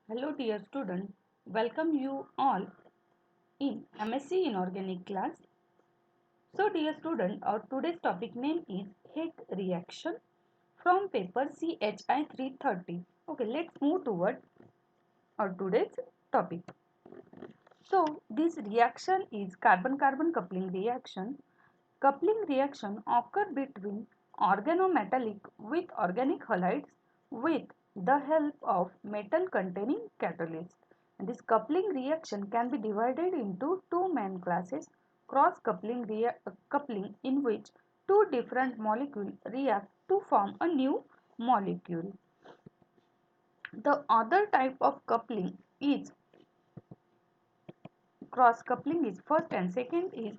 Hello dear student, welcome you all in MSc Inorganic class. So dear student, our today's topic name is Higg reaction from paper CHI 330. Okay, let's move toward our today's topic. So this reaction is carbon-carbon coupling reaction. Coupling reaction occur between organometallic with organic halides with the help of metal containing catalyst. This coupling reaction can be divided into two main classes: cross coupling coupling, in which two different molecules react to form a new molecule. The other type of coupling is cross coupling is first, and second is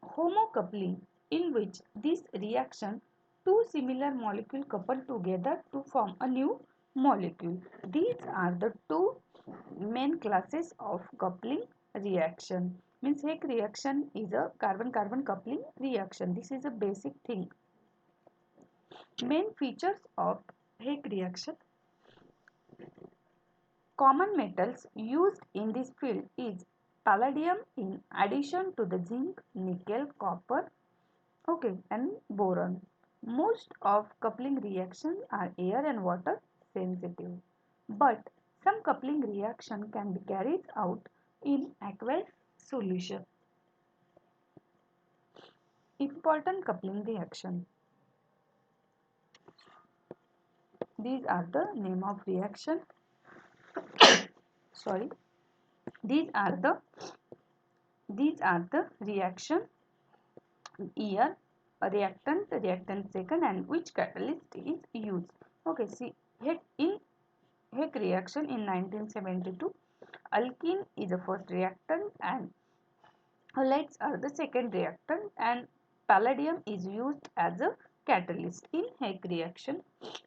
homocoupling, in which this reaction two similar molecules couple together to form a new molecule. These are the two main classes of coupling reaction. Means Higg reaction is a carbon-carbon coupling reaction. This is a basic thing. Main features of Higg reaction. Common metals used in this field is palladium in addition to the zinc, nickel, copper, okay, and boron. Most of coupling reactions are air and water sensitive, but some coupling reaction can be carried out in aqueous solution. Important coupling reaction. These are the name of reaction. Sorry. These are the reaction year, reactant second, and which catalyst is used. Okay, see here in Higg reaction in 1972, alkene is the first reactant and halides are the second reactant, and palladium is used as a catalyst in Higg reaction.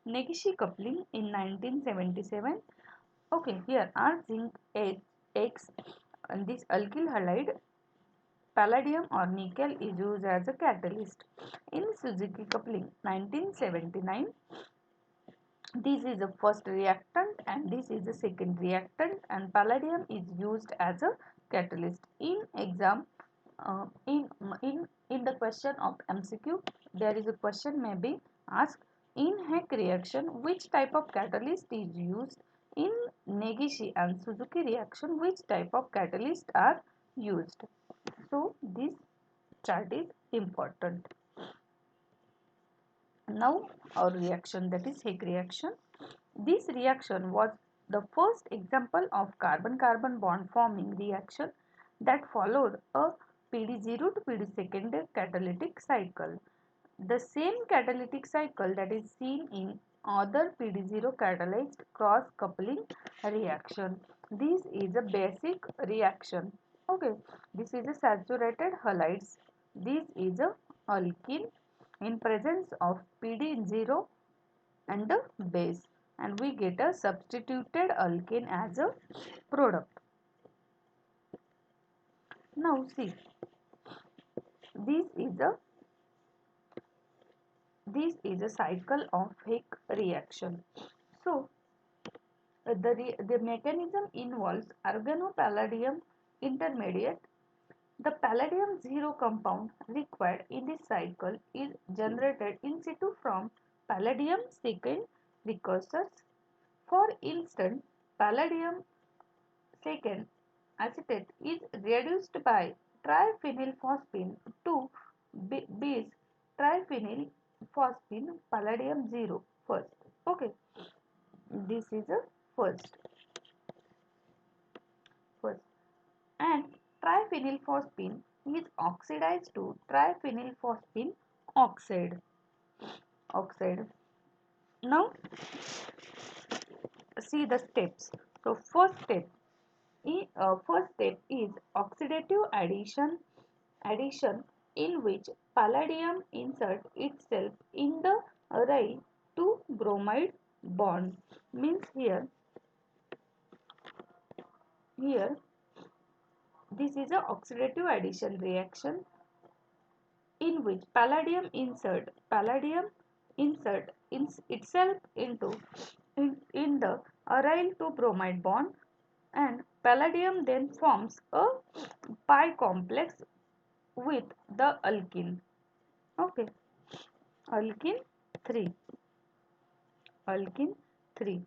Negishi coupling in 1977. Okay, here are zinc X and this alkyl halide palladium or nickel is used as a catalyst. In Suzuki coupling 1979, this is the first reactant and this is the second reactant, and palladium is used as a catalyst. In exam, in the question of MCQ, there is a question may be asked: in Higg reaction, which type of catalyst is used? In Negishi and Suzuki reaction, which type of catalyst are used? So this chart is important. Now our reaction, that is Higg reaction. This reaction was the first example of carbon-carbon bond forming reaction that followed a PD0 to PD secondary catalytic cycle. The same catalytic cycle that is seen in other PD0 catalyzed cross coupling reaction. This is a basic reaction. Okay, this is a saturated halides. This is a alkene in presence of PD0 and the base, and we get a substituted alkane as a product. Now see, this is a cycle of Higg reaction. So the mechanism involves organopalladium intermediate. The palladium 0 compound required in this cycle is generated in situ from palladium second precursors. For instance, palladium second acetate is reduced by triphenylphosphine to base triphenylphosphine palladium 0 first. Okay, this is a first. First, and triphenylphosphine is oxidized to triphenylphosphine oxide. Now see the steps. So first step is oxidative addition, in which palladium inserts itself in the array to bromide bond. Means here this is a oxidative addition reaction in which palladium insert itself into in the aryl to bromide bond, and palladium then forms a pi complex with the alkene. Okay, alkene 3, alkene 3,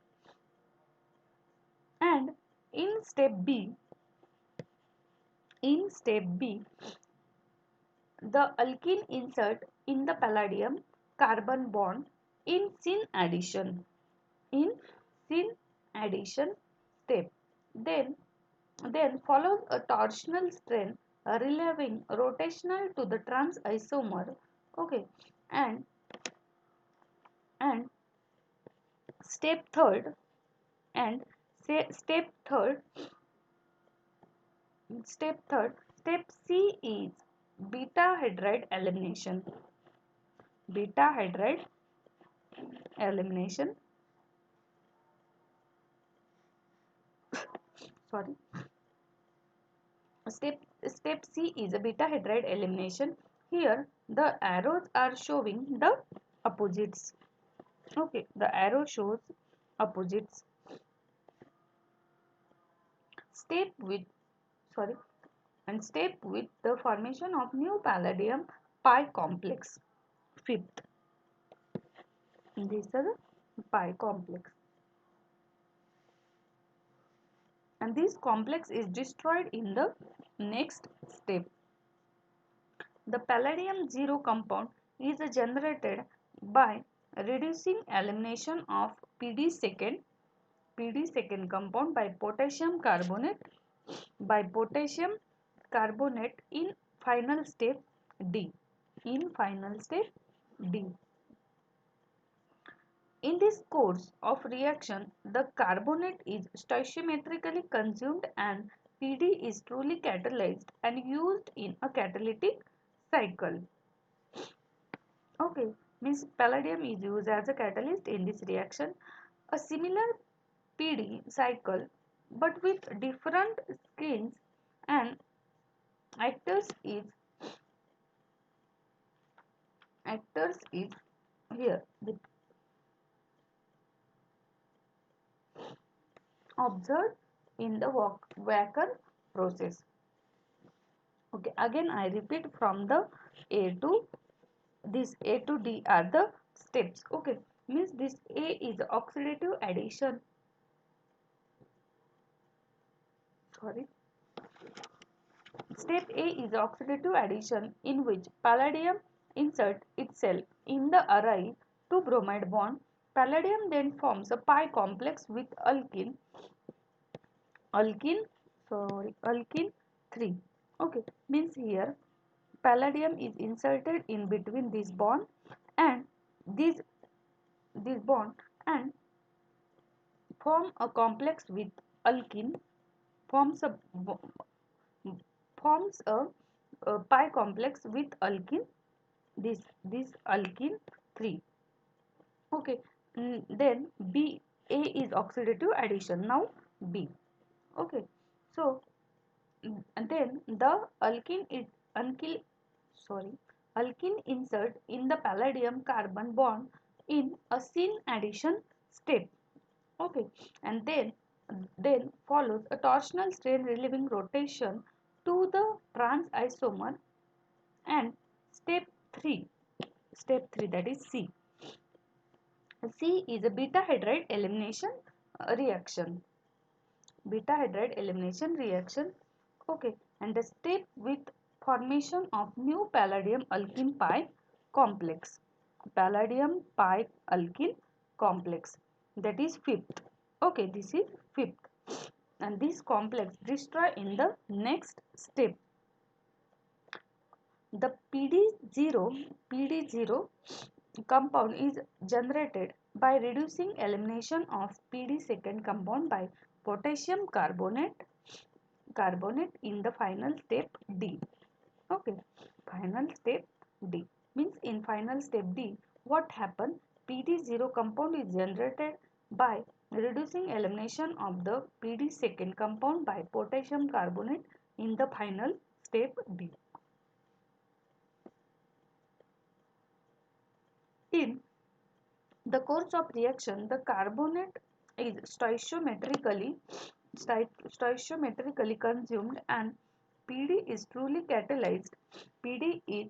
and in step B, in step B, the alkene insert in the palladium carbon bond in syn addition, in syn addition step. Then follows a torsional strain relieving rotational to the trans isomer. Okay, and and step third and step third step C is beta hydride elimination. Beta hydride elimination. Sorry. Step C is a beta hydride elimination. Here the arrows are showing the opposites. Okay, the arrow shows opposites. Step with sorry and step with the formation of new palladium pi complex. Fifth, this is the pi complex, and this complex is destroyed in the next step. The palladium 0 compound is generated by reducing elimination of PD second compound by potassium carbonate in final step D. In final step D. In this course of reaction, the carbonate is stoichiometrically consumed and PD is truly catalyzed and used in a catalytic cycle. Okay, means palladium is used as a catalyst in this reaction. A similar PD cycle but with different skins and actors is here observed in the Wacker process. Okay, again I repeat from the A to this A to D are the steps. Okay, means this A is oxidative addition. Sorry. Step A is oxidative addition in which palladium insert itself in the aryl to bromide bond. Palladium then forms a pi complex with alkene 3. Okay, means here palladium is inserted in between this bond and this bond and form a complex with alkene forms a pi complex with alkene this alkene 3. Okay, then B A is oxidative addition. Now B. Okay, so and then the alkene insert in the palladium carbon bond in a syn addition step. Okay, and then follows a torsional strain relieving rotation to the trans isomer, and step 3 that is C. C is a beta hydride elimination reaction. Beta hydride elimination reaction. Okay, and the step with formation of new palladium alkene pi complex. Palladium pi alkene complex, that is fifth. Okay, this is fifth, and this complex destroy in the next step. The PD0 compound is generated by reducing elimination of PD second compound by potassium carbonate in the final step D. Okay, final step D means in final step D what happen? PD0 compound is generated by reducing elimination of the PD second compound by potassium carbonate in the final step D. In the course of reaction, the carbonate is stoichiometrically consumed and PD is truly catalyzed. PD is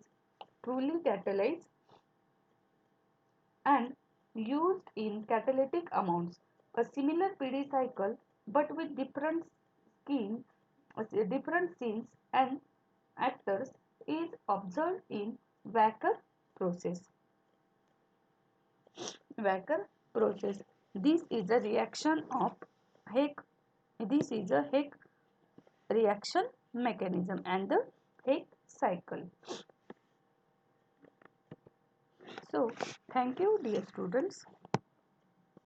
truly catalyzed and used in catalytic amounts. A similar PD cycle but with different scenes and actors is observed in Wacker process. Wacker process. This is a reaction of Heck. This is a Heck reaction mechanism and the Heck cycle. So, thank you, dear students.